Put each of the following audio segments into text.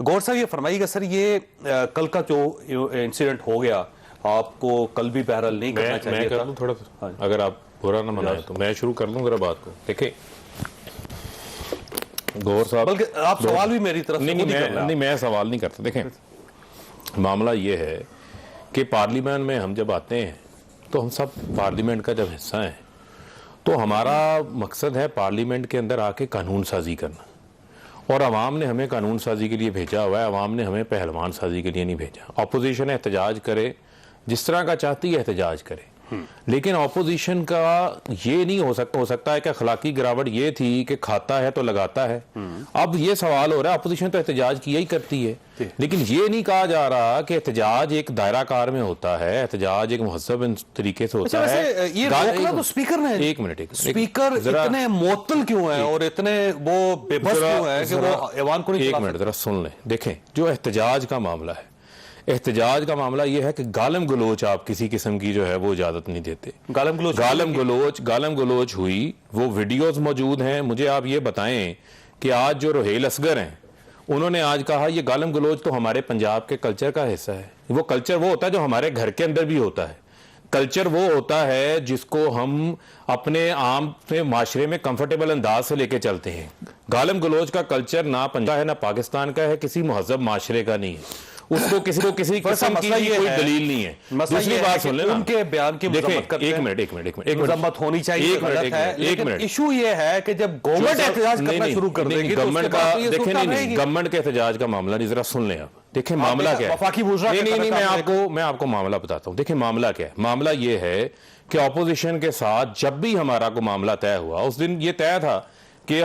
گور صاحب یہ فرمائیے گا سر، یہ کل کا جو انسیڈنٹ ہو گیا آپ کو کل بھی بہرحال نہیں کرنا چاہیے میں کر لوں تھوڑا سا، اگر آپ برا نہ منائیں تو میں شروع کر لوں ذرا بات کو. دیکھیں گور صاحب، بلکہ آپ سوال بھی میری طرف سے نہیں میں سوال نہیں کرتا. دیکھیں معاملہ یہ ہے کہ پارلیمنٹ میں ہم جب آتے ہیں تو ہم سب پارلیمنٹ کا جب حصہ ہیں تو ہمارا مقصد ہے پارلیمنٹ کے اندر آ کے قانون سازی کرنا، اور عوام نے ہمیں قانون سازی کے لیے بھیجا ہوا ہے. عوام نے ہمیں پہلوان سازی کے لیے نہیں بھیجا. اپوزیشن احتجاج کرے جس طرح کا چاہتی ہے احتجاج کرے، لیکن اپوزیشن کا یہ نہیں ہو سکتا ہے کہ اخلاقی گراوٹ یہ تھی کہ کھاتا ہے تو لگاتا ہے. اب یہ سوال ہو رہا ہے اپوزیشن تو احتجاج کیا ہی کرتی ہے، لیکن یہ نہیں کہا جا رہا کہ احتجاج ایک دائرہ کار میں ہوتا ہے، احتجاج ایک مہذب طریقے سے ہوتا ہے. یہ روکنا تو اسپیکر نے، ایک منٹ اسپیکر اتنے معطل کیوں ہیں اور اتنے وہ بے بس کیوں ہیں کہ وہ ایوان کو نہیں. ایک منٹ ذرا سن لیں. دیکھیں جو احتجاج کا معاملہ ہے، احتجاج کا معاملہ یہ ہے کہ گالم گلوچ آپ کسی قسم کی جو ہے وہ اجازت نہیں دیتے. گالم گلوچ ہوئی، وہ ویڈیوز موجود ہیں. مجھے آپ یہ بتائیں کہ آج جو رحیل اصغر ہیں انہوں نے آج کہا یہ گالم گلوچ تو ہمارے پنجاب کے کلچر کا حصہ ہے. وہ کلچر وہ ہوتا ہے جو ہمارے گھر کے اندر بھی ہوتا ہے. کلچر وہ ہوتا ہے جس کو ہم اپنے عام معاشرے میں کمفرٹیبل انداز سے لے کے چلتے ہیں. گالم گلوچ کا کلچر نہ پنجاب ہے نہ پاکستان کا ہے، کسی مہذب معاشرے کا نہیں ہے. اس کو کسی قسم کی کوئی دلیل نہیں ہے. دوسری بات سن لیں، ان کے بیان کی مذمت کرتے ہیں. ایک منٹ مذمت ہونی چاہیے، لیکن ایشو یہ ہے کہ جب گورنمنٹ احتجاج کرنا شروع کر دے گی، گورنمنٹ کا دیکھیں نہیں، گورنمنٹ کے احتجاج کا معاملہ نہیں. ذرا سن لیں آپ. دیکھیں معاملہ کیا ہے. نہیں میں آپ کو معاملہ بتاتا ہوں. دیکھیں معاملہ کیا ہے. معاملہ یہ ہے کہ اپوزیشن کے ساتھ جب بھی ہمارا کو معاملہ طے ہوا، اس دن یہ طے تھا کہ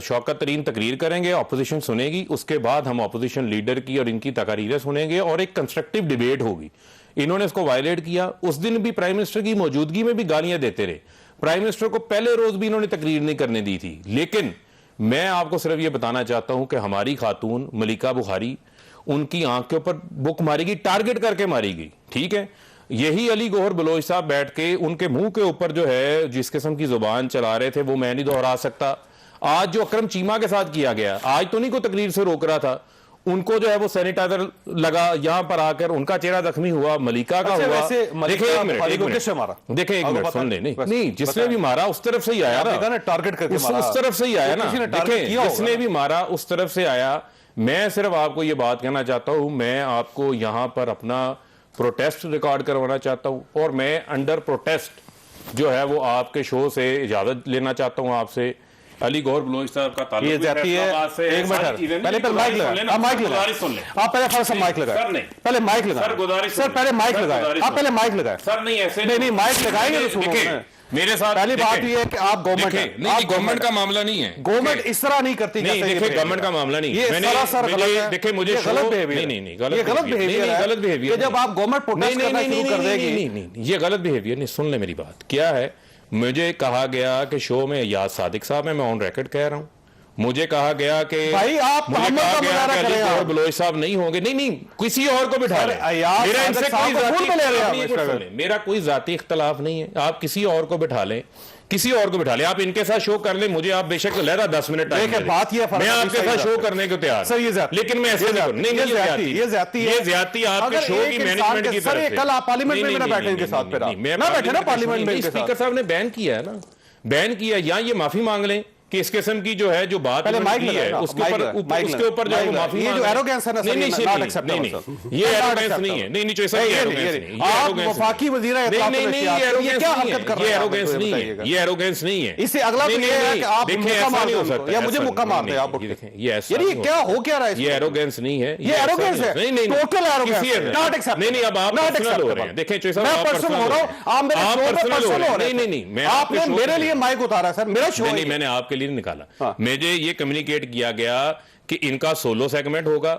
شوکت ترین تقریر کریں گے، اپوزیشن سنے گی، اس کے بعد ہم اپوزیشن لیڈر کی اور ان کی تقاریریں سنیں گے اور ایک کنسٹرکٹیو ڈیبیٹ ہوگی. انہوں نے اس کو وائلیٹ کیا. اس دن بھی پرائم منسٹر کی موجودگی میں بھی گالیاں دیتے رہے. پرائم منسٹر کو پہلے روز بھی انہوں نے تقریر نہیں کرنے دی تھی. لیکن میں آپ کو صرف یہ بتانا چاہتا ہوں کہ ہماری خاتون ملیکہ بخاری، ان کی آنکھ کے اوپر بک ماری گئی، ٹارگٹ کر کے ماری گئی. ٹھیک ہے، یہی علی گوہر بلوچ صاحب بیٹھ کے ان کے منہ کے اوپر جو ہے جس قسم کی زبان چلا رہے تھے وہ میں نہیں دہرا سکتا. آج جو اکرم چیمہ کے ساتھ کیا گیا، آج تو نہیں کوئی تقریر سے روک رہا تھا، ان کو جو ہے وہ سینیٹائزر لگا یہاں پر آ کر، ان کا چہرہ زخمی ہوا، ملیکہ کا ہوا. دیکھیں ایک منٹ سن لیں. نہیں جس نے بھی مارا اس طرف سے ہی آیا نا، ٹارگٹ کر کے اس طرف سے ہی آیا نا. دیکھیں جس نے بھی مارا اس طرف سے آیا. میں صرف آپ کو یہ بات کہنا چاہتا ہوں، میں آپ کو یہاں پر اپنا پروٹیسٹ ریکارڈ کروانا چاہتا ہوں، اور میں انڈر پروٹیسٹ جو ہے وہ آپ کے شو سے اجازت لینا چاہتا ہوں آپ سے. علی گوہر بلوچ صاحب کا تعلق یہ جاتی ہے. ایک منٹ پہلے مائک لگا، مائک لگا آپ پہلے فرض مائک لگائیں، پہلے مائک لگائیں سر، پہلے مائک لگائیں آپ، پہلے مائک لگائیں سر. نہیں ایسے نہیں مائک لگائیں گے تو سنو. میرے ساتھ پہلی بات یہ ہے کہ آپ گورنمنٹ کا معاملہ نہیں ہے. گورنمنٹ اس طرح نہیں کرتی. نہیں دیکھیں گورنمنٹ کا معاملہ نہیں ہے. دیکھیں مجھے غلط بہیویئر جب آپ گورنمنٹ پروٹیسٹ کرنا شروع کر دے گی، یہ غلط بہیویئر نہیں. سن لیں میری بات. کیا ہے، مجھے کہا گیا کہ شو میں یاد صادق صاحب ہیں، میں آن ریکارڈ کہہ رہا ہوں. مجھے کہا گیا کہ بھائی آپ علی گوہر بلوچ صاحب نہیں ہوں گے. نہیں کسی اور کو بٹھا لیں. میرا کوئی ذاتی اختلاف نہیں ہے. آپ کسی اور کو بٹھا لیں، کسی اور کو بٹھا لیں، آپ ان کے ساتھ شو کر لیں. مجھے آپ بے شک لہرا 10 منٹ بات یہ میں آپ کے ساتھ شو کرنے کو تیار ہوں، لیکن میں ایسے یہ زیادتی آپ کے شو کی مینجمنٹ کی طرف سے. کل آپ پارلیمنٹ میں نہ بیٹھے ان کے ساتھ، پھر نہ بیٹھے نا پارلیمنٹ میں. اسپیکر صاحب نے بین کیا ہے نا، بین کیا. یا یہ معافی مانگ لیں کہ اس قسم کی جو ہے جو بات کی ہے اس کے اوپر جو ہے وہ معافی یہ جو ایروگنس ہے نا، نہیں یہ ایروگنس نہیں ہے. نہیں آپ وفاقی وزیر ایروگنس نہیں ہے. یہ ایروگنس نہیں ہے. اس سے اگلا تو یہ ہے کہ آپ یا مجھے موقع مارتے ہیں آپ. یہ کیا ہو کیا رہا ہے؟ یہ ایروگنس نہیں ہے. یہ ایروگنس ہے، ٹوٹل ایروگنس. نہیں اب آپ پرسنل ہو رہے ہیں. دیکھیں چوئی صاحب میں پرسنل ہو رہا ہوں، آپ میرے شو پہ پرسنل ہو رہے ہیں. نہیں آپ نے میرے لیے مائک اتارا ہے سر، میرا شو ہے. میں نے آپ کے لیے نکالا. مجھے یہ کمیونیکیٹ کیا گیا کہ ان کا سولو سیگمنٹ ہوگا،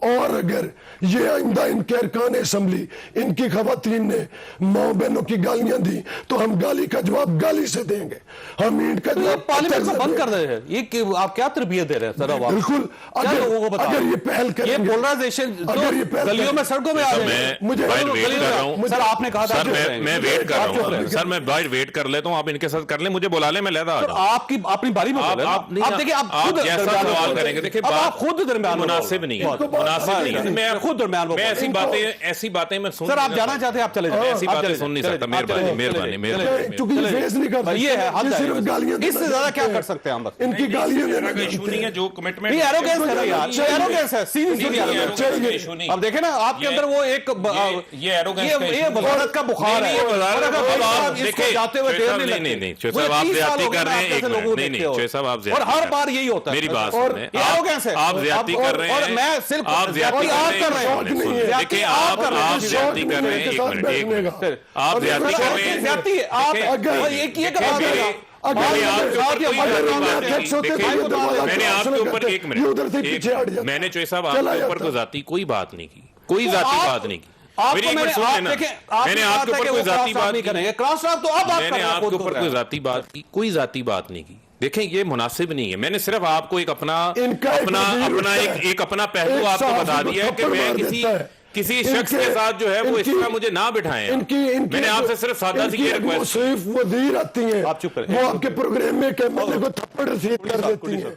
اور اگر یہ آئندہ انکے ارکان اسمبلی ان کی خواتین نے ماں بہنوں کی گالیاں دی تو ہم گالی کا جواب گالی سے دیں گے. ہم اینٹ کا جواب پارلیمنٹ کو بند کر رہے ہیں. یہ آپ کیا تربیت دے رہے ہیں سر؟ بالکل. اگر یہ پہل کریں یہ پولرائزیشن گلیوں میں سڑکوں میں آ رہے ہیں. مجھے سر آپ نے کہا تھا میں ویٹ کر رہا ہوں سر. میں باہر ویٹ کر لیتا ہوں. آپ ان کے ساتھ کر لیں. مجھے بلا لیں. میں لیتا آ جاؤں. آپ کی اپنی باری میں آپ دیکھیں آپ جیسا سوال کریں گے. دیکھیں آپ خود درمیان مناسب نہیں ہے. میں خود درمیان میں ایسی باتیں میں سن. سر آپ جانا چاہتے ہیں آپ چلے جائیں. ایسی باتیں سن نہیں سکتا. مہربانی. چونکہ یہ فیس نہیں کرتا. یہ ہے حد ہے. اس سے زیادہ کیا کر سکتے ہیں ہم؟ ان کی گالیاں میرا کوئی ایشو نہیں ہے. جو کمٹمنٹ یہ ایروگینس ہے نا یار. ایروگینس ہے. Serious arrogance. اب دیکھیں نا آپ کے اندر وہ ایک یہ ایروگینس یہ وزارت کا بخار ہے. جاتے ہوئے دیر نہیں نہیں صاحب آپ زیادتی کر رہے ہیں. نہیں شعیب صاحب آپ اور ہر بار یہی ہوتا ہے. میری بات سنیں. آپ زیادتی کر رہے ہیں. اور میں صرف آپ زیادتی کر رہے ہیں. دیکھیں آپ زیادتی کر رہے ہیں. ایک منٹ آپ زیادتی کر رہے ہیں. زیادتی آپ یہ کہا میں نے آپ کے اوپر ایک منٹ میں نے شعیب صاحب آپ کے اوپر کوئی ذاتی کوئی بات نہیں کی. کوئی ذاتی بات نہیں کی. میں نے آپ کے اوپر کوئی ذاتی بات نہیں کی. میں نے آپ کے اوپر کوئی ذاتی بات کی. کوئی ذاتی بات نہیں کی. دیکھیں یہ مناسب نہیں ہے. میں نے صرف آپ کو ایک اپنا پہلو آپ کو بتا دیا ہے کہ میں کسی شخص کے ساتھ جو ہے وہ اس طرح مجھے نہ بٹھائیں. میں نے آپ سے صرف سادہ سی یہ ریکویسٹ. وزیر آتی ہیں وہ آپ کے پروگرام میں تھپڑ رسید کر دیتی ہیں.